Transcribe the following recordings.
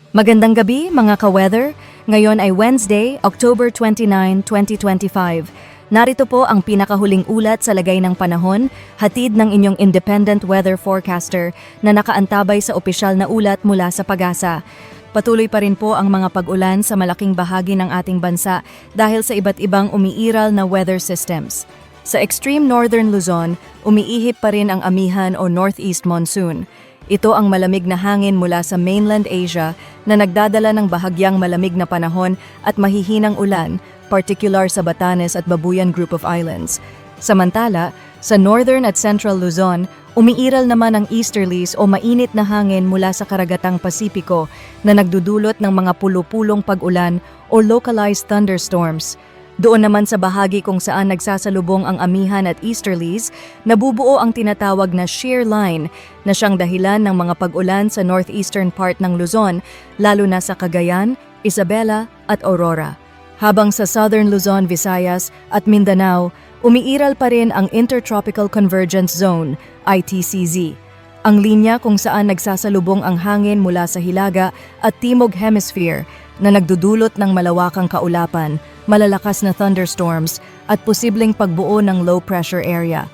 Magandang gabi mga ka-weather. Ngayon ay Wednesday, October 29, 2025. Narito po ang pinakahuling ulat sa lagay ng panahon, hatid ng inyong independent weather forecaster na nakaantabay sa opisyal na ulat mula sa Pag-asa. Patuloy pa rin po ang mga pag-ulan sa malaking bahagi ng ating bansa dahil sa iba't ibang umiiral na weather systems. Sa extreme northern Luzon, umiihip pa rin ang amihan o northeast monsoon. Ito ang malamig na hangin mula sa mainland Asia na nagdadala ng bahagyang malamig na panahon at mahihinang ulan, particular sa Batanes at Babuyan Group of Islands. Samantala, sa northern at central Luzon, umiiral naman ang easterlies o mainit na hangin mula sa karagatang Pasipiko na nagdudulot ng mga pulupulong pag-ulan o localized thunderstorms. Doon naman sa bahagi kung saan nagsasalubong ang amihan at easterlies, nabubuo ang tinatawag na shear line na siyang dahilan ng mga pag-ulan sa northeastern part ng Luzon, lalo na sa Cagayan, Isabela at Aurora. Habang sa southern Luzon, Visayas at Mindanao, umiiral pa rin ang Intertropical Convergence Zone, ITCZ. Ang linya kung saan nagsasalubong ang hangin mula sa Hilaga at Timog Hemisphere na nagdudulot ng malawakang kaulapan, malalakas na thunderstorms at posibleng pagbuo ng low pressure area.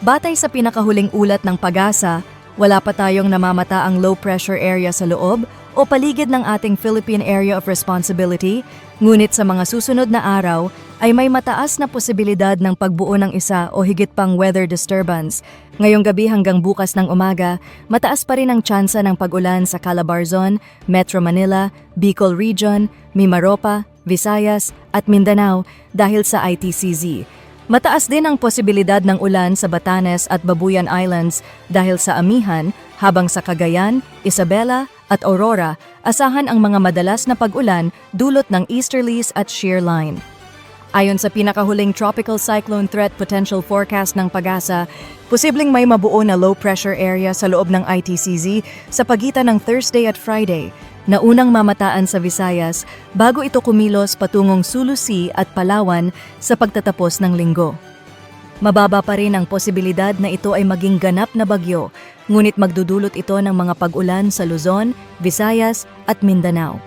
Batay sa pinakahuling ulat ng Pag-asa, wala pa tayong namamata ang low pressure area sa loob o paligid ng ating Philippine Area of Responsibility, ngunit sa mga susunod na araw ay may mataas na posibilidad ng pagbuo ng isa o higit pang weather disturbance. Ngayong gabi hanggang bukas ng umaga, mataas pa rin ang tsansa ng pag-ulan sa Calabarzon, Metro Manila, Bicol Region, Mimaropa, Visayas at Mindanao dahil sa ITCZ. Mataas din ang posibilidad ng ulan sa Batanes at Babuyan Islands dahil sa amihan, habang sa Cagayan, Isabela at Aurora, asahan ang mga madalas na pag-ulan dulot ng easterlies at shear line. Ayon sa pinakahuling Tropical Cyclone Threat Potential Forecast ng Pag-asa, posibleng may mabuo na low pressure area sa loob ng ITCZ sa pagitan ng Thursday at Friday, na unang mamataan sa Visayas bago ito kumilos patungong Sulu Sea at Palawan sa pagtatapos ng linggo. Mababa pa rin ang posibilidad na ito ay maging ganap na bagyo, ngunit magdudulot ito ng mga pag-ulan sa Luzon, Visayas at Mindanao.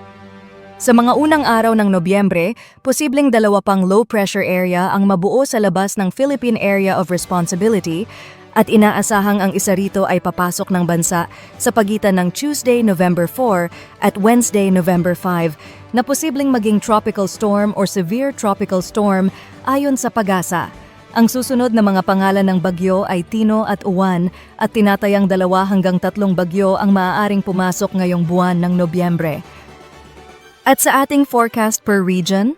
Sa mga unang araw ng Nobyembre, posibleng 2 pang low pressure area ang mabuo sa labas ng Philippine Area of Responsibility at inaasahang ang isa rito ay papasok ng bansa sa pagitan ng Tuesday, November 4 at Wednesday, November 5 na posibleng maging tropical storm or severe tropical storm ayon sa Pag-asa. Ang susunod na mga pangalan ng bagyo ay Tino at Uwan at tinatayang 2 hanggang 3 bagyo ang maaaring pumasok ngayong buwan ng Nobyembre. At sa ating forecast per region,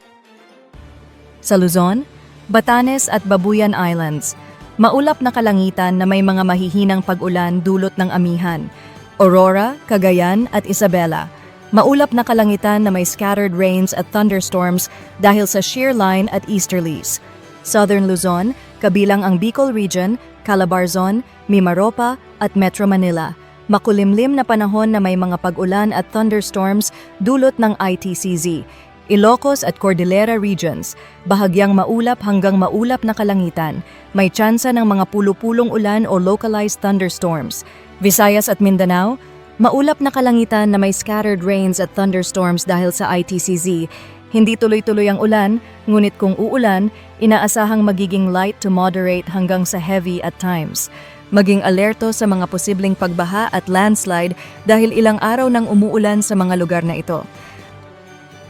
sa Luzon, Batanes at Babuyan Islands, maulap na kalangitan na may mga mahihinang pag-ulan dulot ng amihan. Aurora, Cagayan at Isabela, maulap na kalangitan na may scattered rains at thunderstorms dahil sa shear line at easterlies. Southern Luzon, kabilang ang Bicol Region, Calabarzon, Mimaropa at Metro Manila. Makulimlim na panahon na may mga pag-ulan at thunderstorms dulot ng ITCZ. Ilocos at Cordillera Regions, bahagyang maulap hanggang maulap na kalangitan. May tsansa ng mga pulupulong ulan o localized thunderstorms. Visayas at Mindanao, maulap na kalangitan na may scattered rains at thunderstorms dahil sa ITCZ. Hindi tuloy-tuloy ang ulan, ngunit kung uulan, inaasahang magiging light to moderate hanggang sa heavy at times. Maging alerto sa mga posibleng pagbaha at landslide dahil ilang araw nang umuulan sa mga lugar na ito.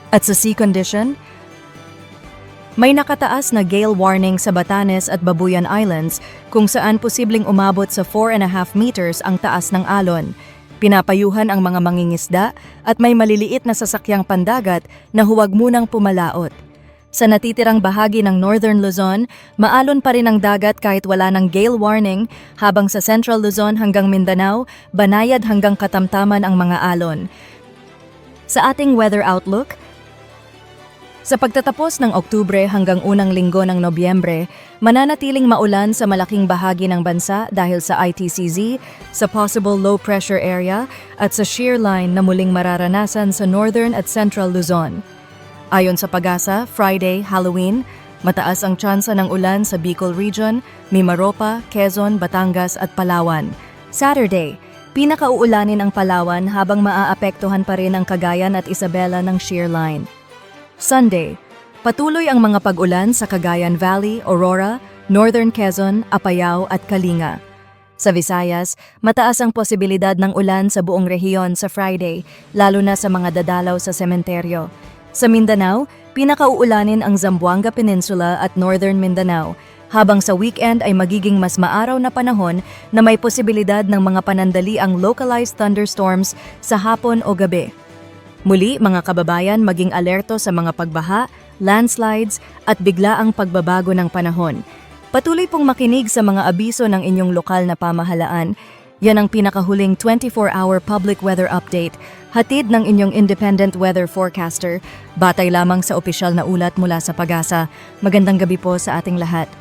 At sa sea condition, may nakataas na gale warning sa Batanes at Babuyan Islands kung saan posibleng umabot sa 4.5 meters ang taas ng alon. Pinapayuhan ang mga mangingisda at may maliliit na sasakyang pandagat na huwag munang pumalaot. Sa natitirang bahagi ng Northern Luzon, maalon pa rin ang dagat kahit wala ng gale warning, habang sa Central Luzon hanggang Mindanao, banayad hanggang katamtaman ang mga alon. Sa ating weather outlook, sa pagtatapos ng Oktubre hanggang unang linggo ng Nobyembre, mananatiling maulan sa malaking bahagi ng bansa dahil sa ITCZ, sa possible low pressure area at sa shear line na muling mararanasan sa Northern at Central Luzon. Ayon sa Pag-asa, Friday, Halloween, mataas ang tsansa ng ulan sa Bicol Region, Mimaropa, Quezon, Batangas at Palawan. Saturday, Pinakauulanin ang Palawan habang maaapektuhan pa rin ang Cagayan at Isabela ng shear line. Sunday, patuloy ang mga pag-ulan sa Cagayan Valley, Aurora, Northern Quezon, Apayao at Kalinga. Sa Visayas, mataas ang posibilidad ng ulan sa buong rehiyon sa Friday, lalo na sa mga dadalaw sa sementeryo. Sa Mindanao, pinakauulanin ang Zamboanga Peninsula at Northern Mindanao, habang sa weekend ay magiging mas maaraw na panahon na may posibilidad ng mga panandaliang localized thunderstorms sa hapon o gabi. Muli, mga kababayan, maging alerto sa mga pagbaha, landslides at biglaang pagbabago ng panahon. Patuloy pong makinig sa mga abiso ng inyong lokal na pamahalaan. Yan ang pinakahuling 24-hour public weather update, hatid ng inyong independent weather forecaster, batay lamang sa opisyal na ulat mula sa PAGASA. Magandang gabi po sa ating lahat.